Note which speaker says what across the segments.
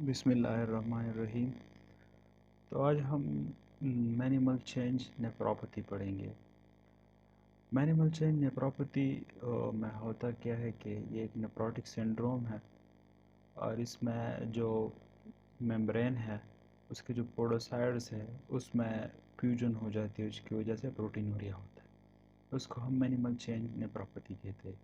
Speaker 1: बिस्मिल्लाहिर्रहमानिर्रहीम। तो आज हम मैनिमल चेंज नेफ्रोपैथी पढ़ेंगे। मैनिमल चेंज नेफ्रोपैथी में होता क्या है कि ये एक नेफ्रोटिक सिंड्रोम है और इसमें जो मेम्ब्रेन है उसके जो पोडोसाइड्स है उसमें फ्यूजन हो जाती है, उसकी वजह से प्रोटीनूरिया होता है। उसको हम मैनिमल चेंज नेफ्रोपैथी कहते हैं।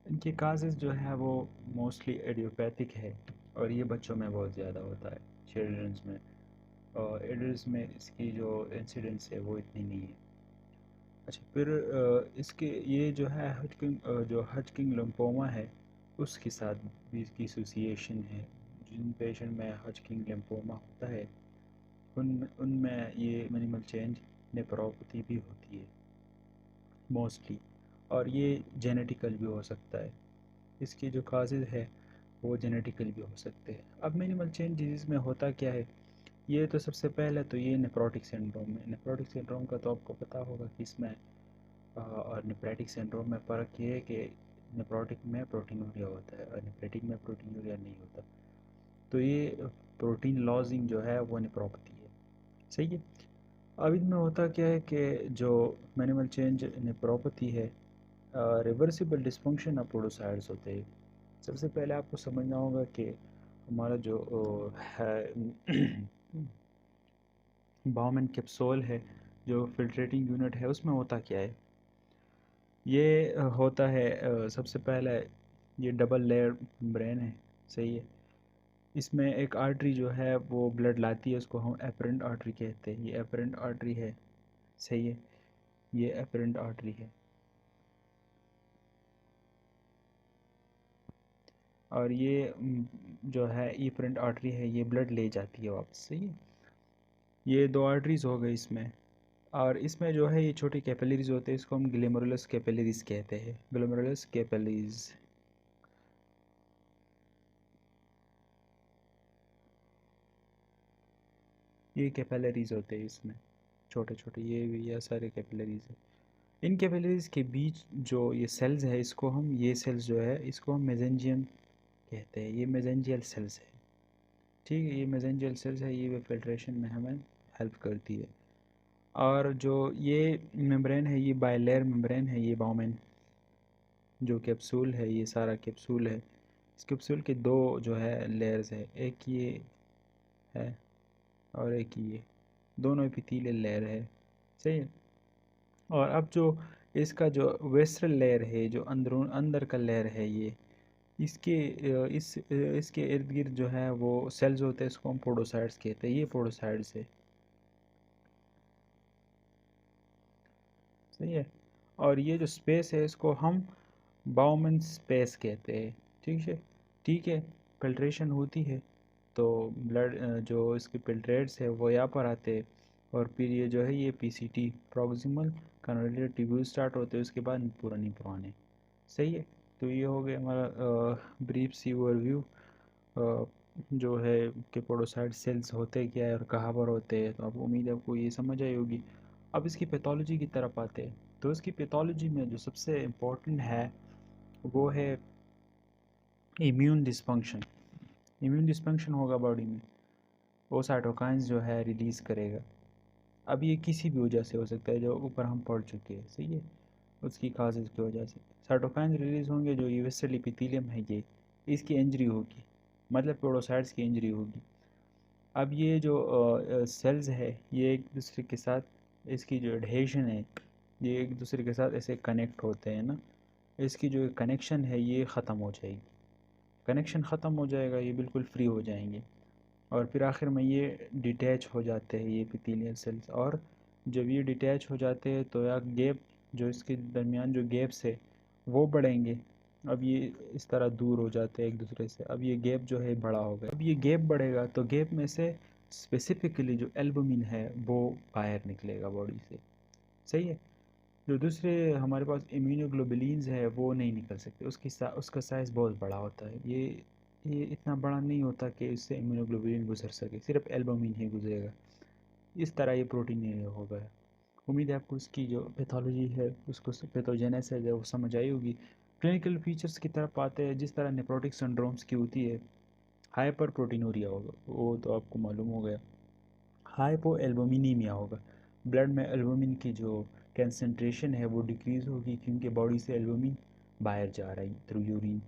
Speaker 1: इनके काजेज़ जो है वो मोस्टली एडियोपैथिक है और ये बच्चों में बहुत ज़्यादा होता है, चिल्ड्रंस में। और एडल्ट्स में इसकी जो इंसिडेंस है वो इतनी नहीं है। अच्छा, फिर इसके ये जो है हजकिंग लिम्फोमा है उसके साथ भी इसकी एसोसिएशन है। जिन पेशेंट में हजकिंग लिम्फोमा होता है उनमें ये मिनिमल चेंज नेफ्रोपैथी भी होती है मोस्टली, और ये जेनेटिकल भी हो सकता है। इसकी जो काजेज़ है वो जेनेटिकल भी हो सकते हैं। अब मिनिमल चेंज डिजीज़ में होता क्या है, ये तो सबसे पहले तो ये नेफ्रोटिक सिंड्रोम है। नेफ्रोटिक सिंड्रोम का तो आपको पता होगा कि इसमें और नेफ्रेटिक सिंड्रोम में फ़र्क ये है कि नेफ्रोटिक में प्रोटीनूरिया होता है और नेफ्रेटिक में प्रोटीनूरिया नहीं होता। तो ये प्रोटीन लॉजिंग जो है वो नेफ्रोपैथी है। सही है। अब इनमें होता क्या है कि जो मिनिमल चेंज नेफ्रोपैथी है, रिवर्सिबल डिस्फंक्शन ऑफ पोडोसाइड्स होते हैं। सबसे पहले आपको समझना होगा कि हमारा जो है बाउमन कैप्सूल है, जो फिल्ट्रेटिंग यूनिट है, उसमें होता क्या है। ये होता है सबसे पहले ये डबल लेयर ब्रेन है। सही है। इसमें एक आर्टरी जो है वो ब्लड लाती है, उसको हम एपरेंट आर्टरी कहते हैं। ये एपरेंट आर्टरी है। सही है। ये एपरेंट आर्टरी है और ये जो है एपरेंट आर्टरी है, ये ब्लड ले जाती है वापस। सही है। ये दो आर्टरीज हो गई इसमें। और इसमें जो है ये छोटी कैपिलरीज होते हैं, इसको हम ग्लोमेरुलस कैपिलरीज कहते हैं। Glomerulus capillaries. ये कैपिलरीज होते हैं इसमें, छोटे छोटे। ये सारे कैपिलरीज है। इन कैपिलरीज के बीच जो ये सेल्स है, ये सेल्स जो है इसको हम मेसेंजियम कहते हैं। ये मेसेंजियल सेल्स है। ठीक है। ये मेसेंजियल सेल्स है, ये फिल्ट्रेशन में हमें हेल्प करती है। और जो ये मेम्ब्रेन है, ये बायलेयर मेम्ब्रेन है। ये बाउमेन जो कैप्सूल है, ये सारा कैप्सूल है। इस कैप्सूल के दो जो है लेयर्स है, एक ये है और एक ये, दोनों एपिथेलियल लेयर है। सही है। और अब जो इसका जो वेस्ट्रल लेयर है, जो अंदर का लेयर है, ये इसके इर्द गिर्द जो है वो सेल्स होते हैं, इसको हम पोडोसाइट्स कहते हैं। ये पोडोसाइट्स है। सही है। और ये जो स्पेस है इसको हम बाउमन स्पेस कहते हैं। ठीक है। ठीक है। फिल्ट्रेशन होती है तो ब्लड जो इसके फिल्ट्रेट्स है वो यहाँ पर आते हैं और फिर ये जो है ये PCT proximal converted tubule start होते हैं, उसके बाद पूरा नहीं पुराने। सही है। तो ये हो गया हमारा ब्रीफ सी ओवरव्यू जो है कि पोडोसाइट सेल्स होते क्या है और कहाँ पर होते हैं। तो आप उम्मीद है आपको ये समझ आई होगी। अब इसकी पैथोलॉजी की तरफ आते हैं। तो इसकी पैथोलॉजी में जो सबसे इम्पोर्टेंट है वो है इम्यून डिसफंक्शन। इम्यून डिसफंक्शन होगा बॉडी में, वो साइटोकाइंस जो है रिलीज़ करेगा। अब ये किसी भी वजह से हो सकता है, जो ऊपर हम पढ़ चुके हैं। सही है। उसकी काजेज़ की वजह से साइटोकाइंस रिलीज़ होंगे। जो यूवेसल एपिथेलियम है ये, इसकी इंजरी होगी, मतलब पोडोसाइट्स की इंजरी होगी। अब ये जो सेल्स है ये एक दूसरे के साथ, इसकी जो एडहेशन है, ये एक दूसरे के साथ ऐसे कनेक्ट होते हैं ना, इसकी जो कनेक्शन है ये ख़त्म हो जाएगी। कनेक्शन ख़त्म हो जाएगा, ये बिल्कुल फ्री हो जाएंगे और फिर आखिर में ये डिटैच हो जाते हैं, ये एपिथेलियल सेल्स। और जब ये डिटैच हो जाते हैं तो या गैप, जो इसके दरमियान जो गैप्स है वो बढ़ेंगे। अब ये इस तरह दूर हो जाते हैं एक दूसरे से। अब ये गैप जो है बड़ा हो गया। अब ये गैप बढ़ेगा तो गैप में से स्पेसिफिकली जो एल्बुमिन है वो बाहर निकलेगा बॉडी से। सही है। जो दूसरे हमारे पास इम्यूनोग्लोबुलिन्स है वो नहीं निकल सकते, उसका साइज़ बहुत बड़ा होता है। ये इतना बड़ा नहीं होता कि इससे इम्यूनोग्लोबुलिन गुजर सके, सिर्फ एल्बुमिन ही गुजरेगा। इस तरह ये प्रोटीन नहीं होगा। उम्मीद है आपको इसकी जो पैथोलॉजी है, उसको पैथोजेनेसिस है वो समझ आई होगी। क्लिनिकल फीचर्स की तरफ आते हैं। जिस तरह नेफ्रोटिक सिंड्रोम्स की होती है हाइपर प्रोटीनूरिया होगा, वो तो आपको मालूम हो गया। हाइपो एल्बुमिनीमिया होगा, ब्लड में एल्बुमिन की जो कंसंट्रेशन है वो डिक्रीज़ होगी क्योंकि बॉडी से एल्बुमिन बाहर जा रहा है थ्रू यूरिन।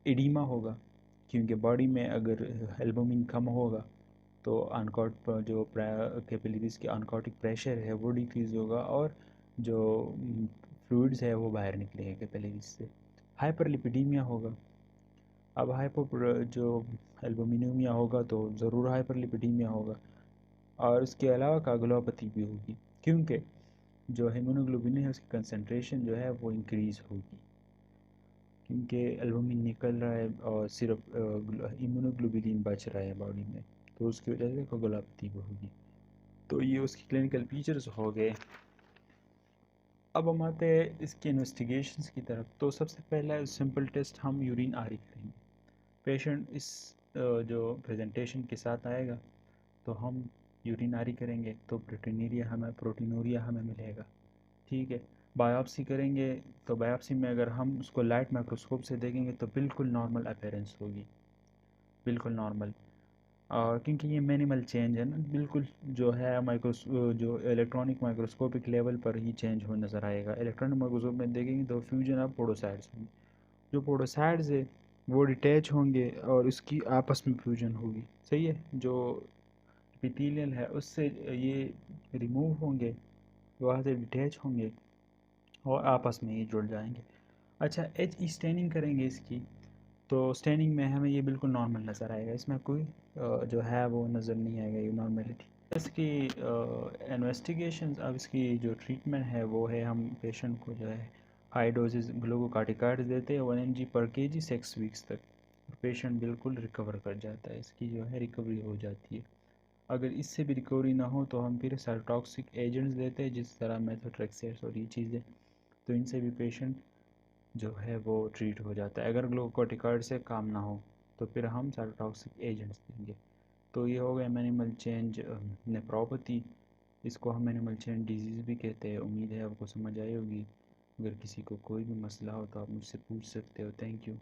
Speaker 1: एडिमा होगा, क्योंकि बॉडी में अगर एल्बुमिन कम होगा तो अनकॉट जो कैपिलरीज के अनकॉटिक प्रेशर है वो डिक्रीज़ होगा और जो फ्लूइड्स है वो बाहर निकलेंगे कैपिलरीज से। हाइपरलिपिडीमिया होगा। अब हाइपो जो एल्बुमिनीमिया होगा तो ज़रूर हाइपरलिपिडीमिया होगा, और उसके अलावा कागुलोपैथी भी होगी क्योंकि जो हीमोग्लोबिन है उसकी कंसंट्रेशन जो है वो इंक्रीज़ होगी क्योंकि एल्बुमिन निकल रहा है और सिर्फ इम्यूनोग्लोबुलिन बच रहा है बॉडी में, तो उसकी वजह से कोगुलोपैथी भी होगी। तो ये उसकी क्लिनिकल फीचर्स हो गए। अब हम आते हैं इसके इन्वेस्टिगेशंस की तरफ। तो सबसे पहला सिंपल टेस्ट हम यूरिन आरी करेंगे। पेशेंट इस जो प्रेजेंटेशन के साथ आएगा तो हम यूरिन आरी करेंगे तो प्रोटीनूरिया हमें मिलेगा। ठीक है, बायोप्सी करेंगे तो बायोप्सी में अगर हम उसको लाइट माइक्रोस्कोप से देखेंगे तो बिल्कुल नॉर्मल अपीयरेंस होगी, बिल्कुल नॉर्मल। और क्योंकि ये मिनिमल चेंज है ना, बिल्कुल जो है जो इलेक्ट्रॉनिक माइक्रोस्कोपिक लेवल पर ही चेंज हो नज़र आएगा। इलेक्ट्रॉनिक माइक्रोस्कोप में देखेंगे तो फ्यूजन ऑफ पोडोसाइड्स होंगे, जो पोडोसाइड्स है वो डिटैच होंगे और इसकी आपस में फ्यूजन होगी। सही है, जो एपिथेलियल है उससे ये रिमूव होंगे, वहाँ से डिटैच होंगे और आपस में ही जुड़ जाएंगे। अच्छा, एच ई स्टेनिंग करेंगे इसकी, तो स्टेनिंग में हमें ये बिल्कुल नॉर्मल नज़र आएगा, इसमें कोई जो है वो नज़र नहीं आएगा, ये नॉर्मेलिटी। इसकी इन्वेस्टिगेशन, अब इसकी जो ट्रीटमेंट है वो है हम पेशेंट को जो है हाई डोजेज ग्लूकोकार्टिकॉइड्स देते हैं 1 mg पर केजी 6 वीक्स तक, और पेशेंट बिल्कुल रिकवर कर जाता है, इसकी जो है रिकवरी हो जाती है। अगर इससे भी रिकवरी ना हो तो हम फिर साइटोटॉक्सिक एजेंट्स देते हैं, जिस तरह मेथोट्रेक्सेट और ये चीज़ें, तो इनसे भी पेशेंट जो है वो ट्रीट हो जाता है। अगर ग्लूकोकॉर्टिकॉइड से काम ना हो तो फिर हम साइटोटॉक्सिक एजेंट्स देंगे। तो ये हो गया मिनिमल चेंज नेफ्रोपैथी, इसको हम मिनिमल चेंज डिजीज़ भी कहते हैं। उम्मीद है आपको समझ आई होगी। अगर किसी को कोई भी मसला हो तो आप मुझसे पूछ सकते हो। Thank you.